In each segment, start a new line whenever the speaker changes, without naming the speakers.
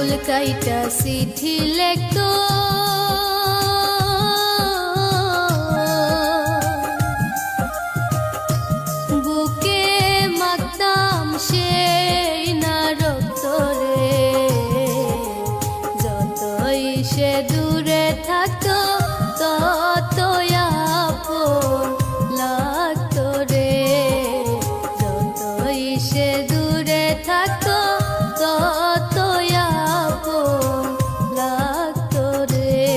আঙ্গুল কাইটা চিঠি লেখতো বুকে মাখতাম সেই না রক্তরে যতই সে দূরে থাকতো ততই আপন লাগতো রে যতই সে দূরে থাকতো ততই আপন লাগতো রে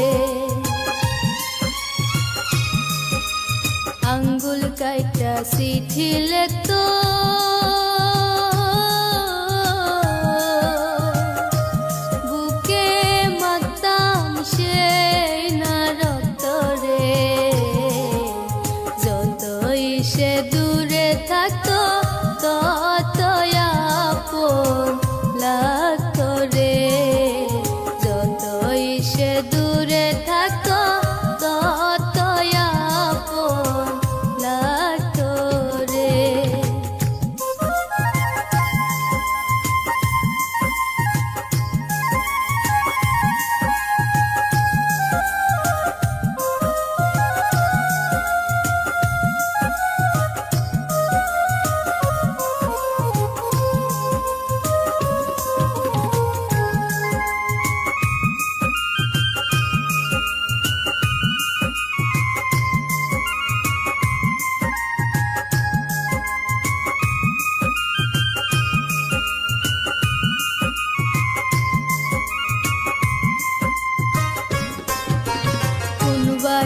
আঙ্গুল কাইটা চিঠি লিখতো বুকে মাখতাম সেই না রক্তরে যতই সে দূরে থাকতো ততই আপন লাগতো রে যতই সে দূরে থাকতো ততই আপন লাগতো রে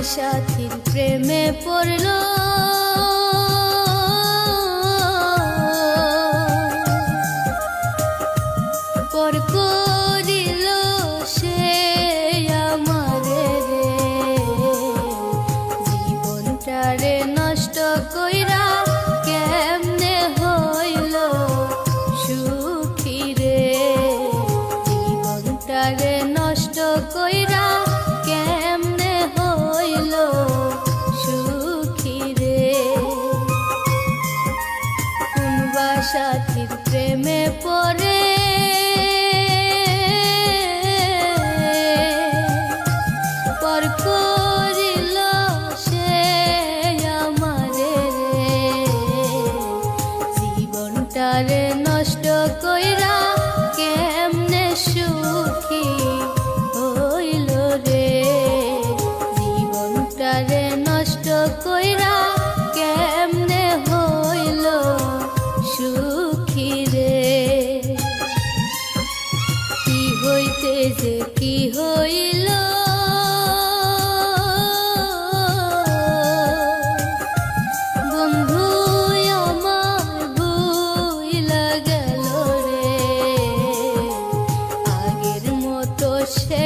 সাথীর প্রেমে পড়লো পর করিল সে আমারে রে জীবনটারে নষ্ট কইরা কেমনে হইল সুখী রে জীবনটারে নষ্ট কইরা কেমনে হইল সুখী রে কোনবা সাথীর প্রেমে পড়ে পর করিল সে আমারে রে জীবনটারে নষ্ট কইরা কেমনে সুখী হইল রে জীবনটারে নষ্ট কইরা কেমনে হইল সুখী রে কি হইতে যে কি হইল বন্ধু আমার ভুইলা গেল রে আগের মতো সে